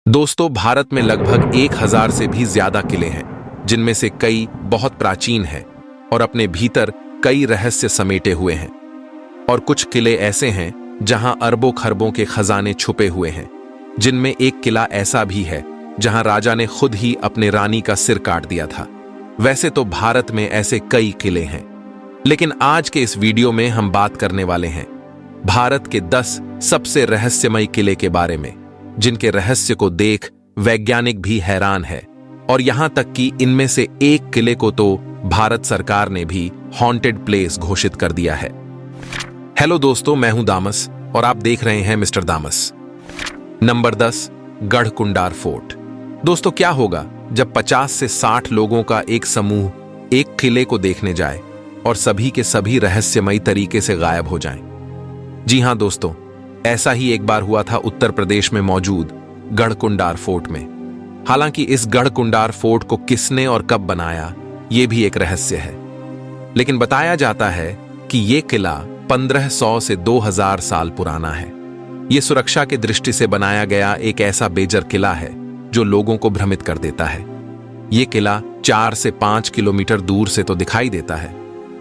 दोस्तों, भारत में लगभग 1000 से भी ज्यादा किले हैं, जिनमें से कई बहुत प्राचीन हैं और अपने भीतर कई रहस्य समेटे हुए हैं। और कुछ किले ऐसे हैं जहां अरबों खरबों के खजाने छुपे हुए हैं, जिनमें एक किला ऐसा भी है जहां राजा ने खुद ही अपने रानी का सिर काट दिया था। वैसे तो भारत में ऐसे कई किले हैं, लेकिन आज के इस वीडियो में हम बात करने वाले हैं भारत के 10 सबसे रहस्यमयी किले के बारे में, जिनके रहस्य को देख वैज्ञानिक भी हैरान है। और यहां तक कि इनमें से एक किले को तो भारत सरकार ने भी हॉन्टेड प्लेस घोषित कर दिया है। हेलो दोस्तों, मैं हूं दामस और आप देख रहे हैं मिस्टर दामस। Number 10, Garhkundar fort. दोस्तों, क्या होगा जब 50 से 60 लोगों का एक समूह एक किले को देखने जाए और सभी के सभी रहस्यमयी तरीके से गायब हो जाएं? जी हां दोस्तों, ऐसा ही एक बार हुआ था उत्तर प्रदेश में मौजूद गढ़कुंडार फोर्ट में। हालांकि इस गढ़कुंडार फोर्ट को किसने और कब बनाया, यह भी एक रहस्य है। लेकिन बताया जाता है कि यह किला 1500 से 2000 साल पुराना है। यह सुरक्षा की दृष्टि से बनाया गया एक ऐसा बेजर किला है जो लोगों को भ्रमित कर देता है। यह किला 4 से 5 किलोमीटर दूर से तो दिखाई देता है,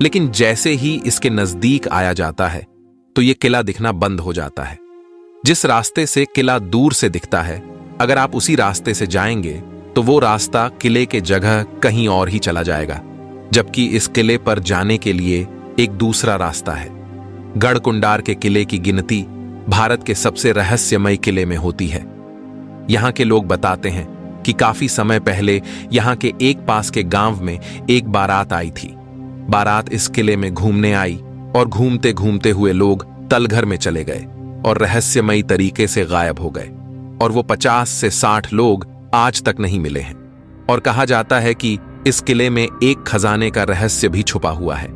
लेकिन जैसे ही इसके नजदीक आया जाता है तो यह किला दिखना बंद हो जाता है। जिस रास्ते से किला दूर से दिखता है, अगर आप उसी रास्ते से जाएंगे तो वो रास्ता किले के जगह कहीं और ही चला जाएगा, जबकि इस किले पर जाने के लिए एक दूसरा रास्ता है। गढ़कुंडार के किले की गिनती भारत के सबसे रहस्यमयी किले में होती है। यहां के लोग बताते हैं कि काफी समय पहले यहां के एक पास के गांव में एक बारात आई थी। बारात इस किले में घूमने आई और घूमते घूमते हुए लोग तलघर में चले गए और रहस्यमयी तरीके से गायब हो गए। और वो 50 से 60 लोग आज तक नहीं मिले हैं। और कहा जाता है कि इस किले में एक खजाने का रहस्य भी छुपा हुआ है,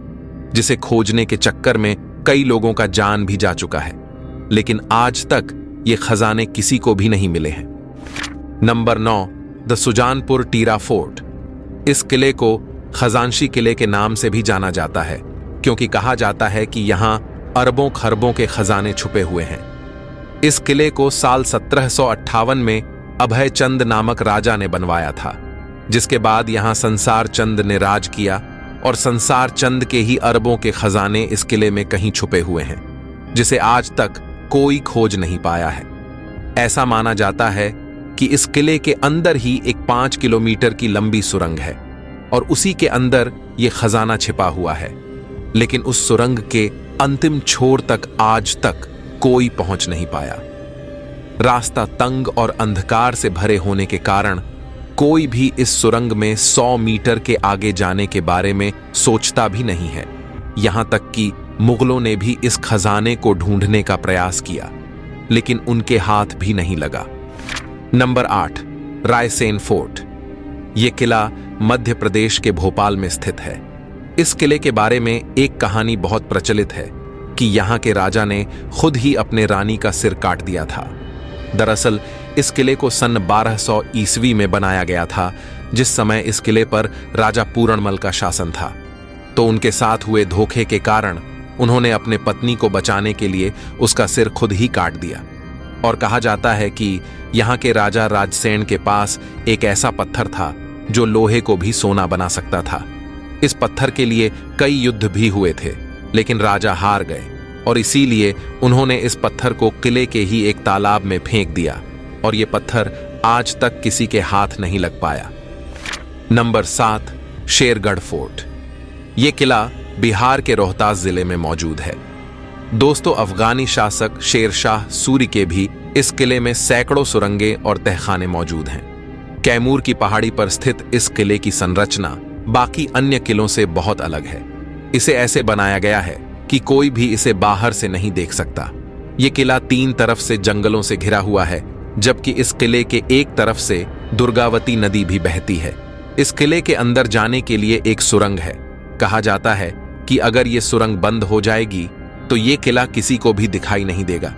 जिसे खोजने के चक्कर में कई लोगों का जान भी जा चुका है, लेकिन आज तक ये खजाने किसी को भी नहीं मिले हैं। Number 9, the Sujanpur टीरा fort. इस किले को खजांशी किले के नाम से भी जाना जाता है, क्योंकि कहा जाता है कि यहां अरबों खरबों के खजाने छुपे हुए हैं। इस किले को साल 1758 में अभय चंद नामक राजा ने बनवाया था, जिसके बाद यहां संसार चंद ने राज किया और संसार चंद के ही अरबों के खजाने इस किले में कहीं छुपे हुए हैं, जिसे आज तक कोई खोज नहीं पाया है। ऐसा माना जाता है कि इस किले के अंदर ही एक 5 किलोमीटर की लंबी सुरंग है और उसी के अंदर यह खजाना छिपा हुआ है, लेकिन उस सुरंग के अंतिम छोर तक आज तक कोई पहुंच नहीं पाया। रास्ता तंग और अंधकार से भरे होने के कारण कोई भी इस सुरंग में 100 मीटर के आगे जाने के बारे में सोचता भी नहीं है। यहां तक कि मुगलों ने भी इस खजाने को ढूंढने का प्रयास किया, लेकिन उनके हाथ भी नहीं लगा। Number 8, Raisen fort. यह किला मध्य प्रदेश के भोपाल में स्थित है। इस किले के बारे में एक कहानी बहुत प्रचलित है कि यहां के राजा ने खुद ही अपने रानी का सिर काट दिया था। दरअसल इस किले को सन 1200 ईस्वी में बनाया गया था, जिस समय इस किले पर राजा पूरणमल का शासन था। तो उनके साथ हुए धोखे के कारण उन्होंने अपने पत्नी को बचाने के लिए उसका सिर खुद ही काट दिया। और कहा जाता है कि यहां के राजा राजसेन के पास एक ऐसा पत्थर था जो लोहे को भी सोना बना सकता था। इस पत्थर के लिए कई युद्ध भी हुए थे, लेकिन राजा हार गए और इसीलिए उन्होंने इस पत्थर को किले के ही एक तालाब में फेंक दिया और यह पत्थर आज तक किसी के हाथ नहीं लग पाया। Number 7, Shergarh fort. यह किला बिहार के रोहतास जिले में मौजूद है। दोस्तों, अफगानी शासक शेरशाह सूरी के भी इस किले में सैकड़ों सुरंगें और तहखाने मौजूद हैं। कैमूर की पहाड़ी पर स्थित इस किले की संरचना बाकी अन्य किलों से बहुत अलग है। इसे ऐसे बनाया गया है कि कोई भी इसे बाहर से नहीं देख सकता। यह किला 3 तरफ से जंगलों से घिरा हुआ है, जबकि इस किले के एक तरफ से दुर्गावती नदी भी बहती है। इस किले के अंदर जाने के लिए एक सुरंग है। कहा जाता है कि अगर यह सुरंग बंद हो जाएगी तो यह किला किसी को भी दिखाई नहीं देगा।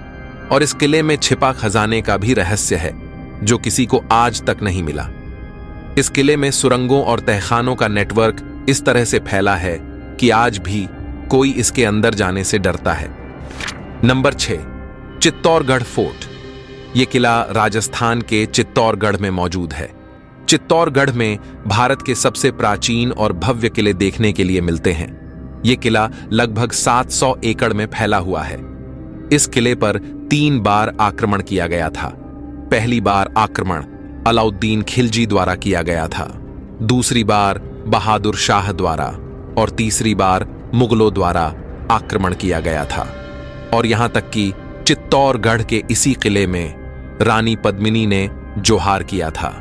और इस किले में छिपा खजाने का भी रहस्य है, जो किसी को आज तक नहीं मिला। इस किले में सुरंगों और तहखानों का नेटवर्क इस तरह से फैला है कि आज भी कोई इसके अंदर जाने से डरता है। Number 6, Chittorgarh fort. ये किला राजस्थान के चित्तौड़गढ़ में मौजूद है। चित्तौड़गढ़ में भारत के सबसे प्राचीन और भव्य किले देखने के लिए मिलते हैं। ये किला लगभग 700 एकड़ में फैला हुआ है। इस किले पर 3 बार आक्रमण किया गया था। पहली बार आक्रमण अलाउद्दीन खिलजी द्वारा किया गया था, दूसरी बार बहादुर शाह द्वारा और तीसरी बार मुगलों द्वारा आक्रमण किया गया था। और यहां तक कि चित्तौड़गढ़ के इसी किले में रानी पद्मिनी ने जोहार किया था।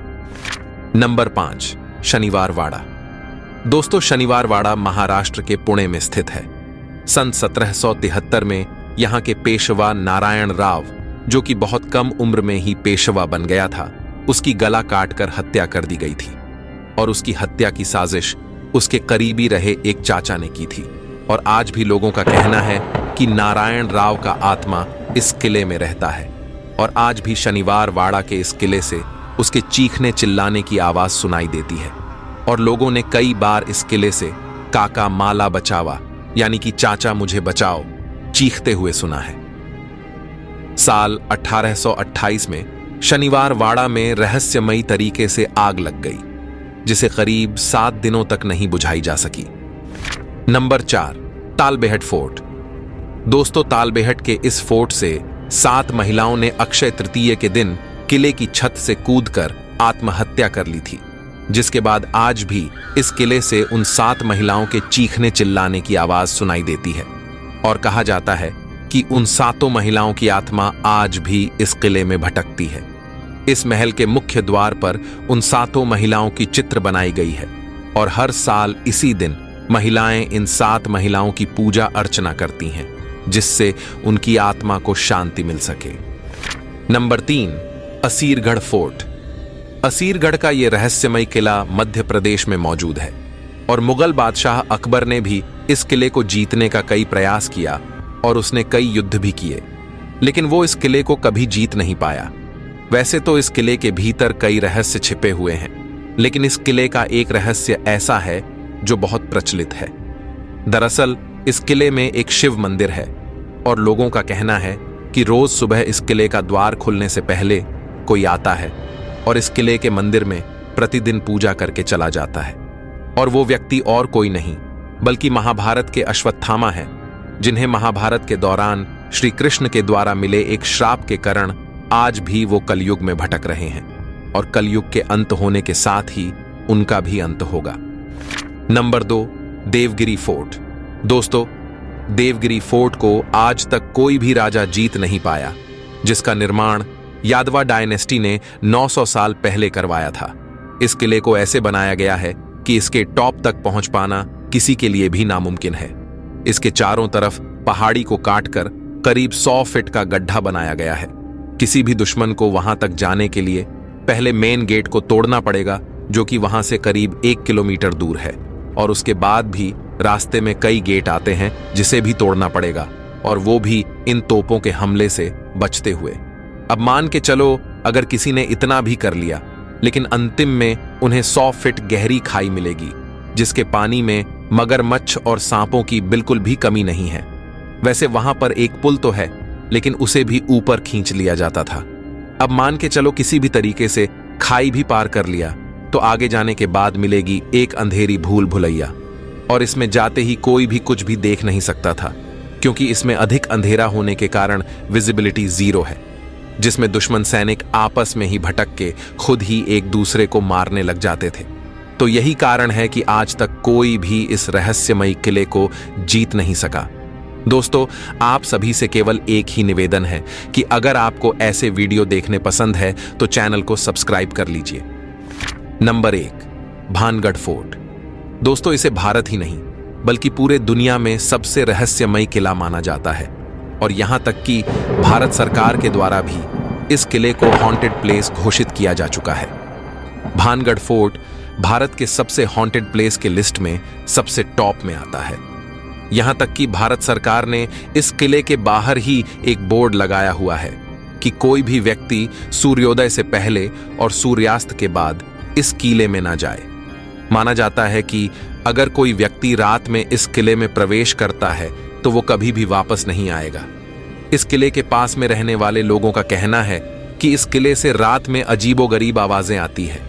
नंबर 5, शनिवार वाड़ा। दोस्तों, शनिवार वाड़ा महाराष्ट्र के पुणे में स्थित है। सन 1773 में यहां के पेशवा नारायण राव, जो कि बहुत कम उम्र में ही पेशवा बन गया था, उसकी गला काटकर हत्या कर दी गई थी। और उसकी हत्या की साजिश उसके करीबी रहे एक चाचा ने की थी। और आज भी लोगों का कहना है कि नारायण राव का आत्मा इस किले में रहता है। और आज भी शनिवार वाड़ा के इस किले से उसके चीखने चिल्लाने की आवाज सुनाई देती है। और लोगों ने कई बार इस किले से काका माला बचावा, यानी कि चाचा मुझे बचाओ, चीखते हुए सुना है। साल 1828 में शनिवार वाड़ा में रहस्यमयी तरीके से आग लग गई, जिसे करीब 7 दिनों तक नहीं बुझाई जा सकी। Number 4, Talbehat fort. दोस्तों, तालबेहट के इस फोर्ट से 7 महिलाओं ने अक्षय तृतीय के दिन किले की छत से कूदकर आत्महत्या कर ली थी, जिसके बाद आज भी इस किले से उन 7 महिलाओं के चीखने चिल्लाने की आवाज सुनाई देती है। और कहा जाता है कि उन 7 महिलाओं की आत्मा आज भी इस किले में भटकती है। इस महल के मुख्य द्वार पर उन 7 महिलाओं की चित्र बनाई गई है। और हर साल इसी दिन महिलाएं इन 7 महिलाओं की पूजा अर्चना करती हैं, जिससे उनकी आत्मा को शांति मिल सके। Number 3, Asirgarh fort. असीरगढ़ का यह रहस्यमय किला मध्य प्रदेश में मौजूद है। और मुगल बादशाह अकबर ने भी इस किले को जीतने का कई प्रयास किया और उसने कई युद्ध भी किए, लेकिन वो इस किले को कभी जीत नहीं पाया। वैसे तो इस किले के भीतर कई रहस्य छिपे हुए हैं, लेकिन इस किले का एक रहस्य ऐसा है जो बहुत प्रचलित है। दरअसल इस किले में एक शिव मंदिर है और लोगों का कहना है कि रोज सुबह इस किले का द्वार खुलने से पहले कोई आता है और इस किले के मंदिर में प्रतिदिन पूजा करके चला जाता है। और वो व्यक्ति और कोई नहीं बल्कि महाभारत के अश्वत्थामा है, जिन्हें महाभारत के दौरान श्री कृष्ण के द्वारा मिले एक श्राप के कारण आज भी वो कलयुग में भटक रहे हैं। और कलयुग के अंत होने के साथ ही उनका भी अंत होगा। नंबर 2, देवगिरी फोर्ट। दोस्तों, देवगिरी फोर्ट को आज तक कोई भी राजा जीत नहीं पाया, जिसका निर्माण यादवा डायनेस्टी ने 900 साल पहले करवाया था। इस किले को ऐसे बनाया गया है कि इसके टॉप तक पहुंच पाना किसी के लिए भी नामुमकिन है। इसके चारों तरफ पहाड़ी को काटकर करीब 100 फीट का गड्ढा बनाया गया है। किसी भी दुश्मन को वहां तक जाने के लिए पहले मेन गेट को तोड़ना पड़ेगा, जो कि वहां से करीब 1 किलोमीटर दूर है। और उसके बाद भी रास्ते में कई गेट आते हैं जिसे भी तोड़ना पड़ेगा, और वो भी इन तोपों के हमले से बचते हुए। अब मान के चलो अगर किसी ने इतना भी कर लिया, लेकिन अंतिम में उन्हें 100 फीट गहरी खाई मिलेगी, जिसके पानी में मगरमच्छ और सांपों की बिल्कुल भी कमी नहीं है। वैसे वहां पर एक पुल तो है, लेकिन उसे भी ऊपर खींच लिया जाता था। अब मान के चलो किसी भी तरीके से खाई भी पार कर लिया, तो आगे जाने के बाद मिलेगी एक अंधेरी भूल भुलैया। और इसमें जाते ही कोई भी कुछ भी देख नहीं सकता था, क्योंकि इसमें अधिक अंधेरा होने के कारण विजिबिलिटी 0 है, जिसमें दुश्मन सैनिक आपस में ही भटक के खुद ही एक दूसरे को मारने लग जाते थे। तो यही कारण है कि आज तक कोई भी इस रहस्यमयी किले को जीत नहीं सका। दोस्तों, आप सभी से केवल एक ही निवेदन है कि अगर आपको ऐसे वीडियो देखने पसंद है तो चैनल को सब्सक्राइब कर लीजिए। Number 1, Bhangarh fort. दोस्तों, इसे भारत ही नहीं बल्कि पूरे दुनिया में सबसे रहस्यमयी किला माना जाता है। और यहां तक कि भारत सरकार के द्वारा भी इस किले को हॉन्टेड प्लेस घोषित किया जा चुका है। भानगढ़ फोर्ट भारत के सबसे हॉन्टेड प्लेस के लिस्ट में सबसे टॉप में आता है। यहां तक कि भारत सरकार ने इस किले के बाहर ही एक बोर्ड लगाया हुआ है कि कोई भी व्यक्ति सूर्योदय से पहले और सूर्यास्त के बाद इस किले में ना जाए। माना जाता है कि अगर कोई व्यक्ति रात में इस किले में प्रवेश करता है तो वो कभी भी वापस नहीं आएगा। इस किले के पास में रहने वाले लोगों का कहना है कि इस किले से रात में अजीबोगरीब आवाजें आती है,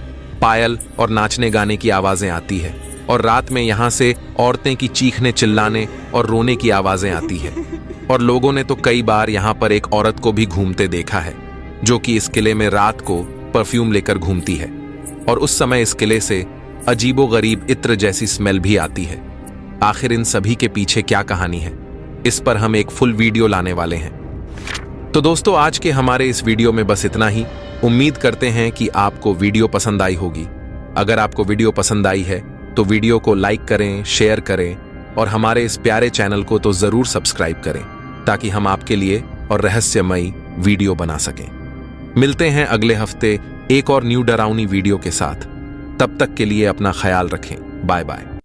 पायल और नाचने गाने की आवाजें आती है, और रात में यहाँ से औरतें की चीखने चिल्लाने और रोने की आवाजें आती है। और लोगों ने तो कई बार यहाँ पर एक औरत को भी घूमते देखा है, जो कि इस किले में रात को परफ्यूम लेकर घूमती है, और उस समय इस किले से अजीबोगरीब इत्र जैसी स्मेल भी आती है। आखिर इन सभी के पीछे क्या कहानी है, इस पर हम एक फुल वीडियो लाने वाले हैं। तो दोस्तों, आज के हमारे इस वीडियो में बस इतना ही। उम्मीद करते हैं कि आपको वीडियो पसंद आई होगी। अगर आपको वीडियो पसंद आई है तो वीडियो को लाइक करें, शेयर करें, और हमारे इस प्यारे चैनल को तो जरूर सब्सक्राइब करें, ताकि हम आपके लिए और रहस्यमयी वीडियो बना सकें। मिलते हैं अगले हफ्ते एक और न्यू डरावनी वीडियो के साथ। तब तक के लिए अपना ख्याल रखें। Bye bye.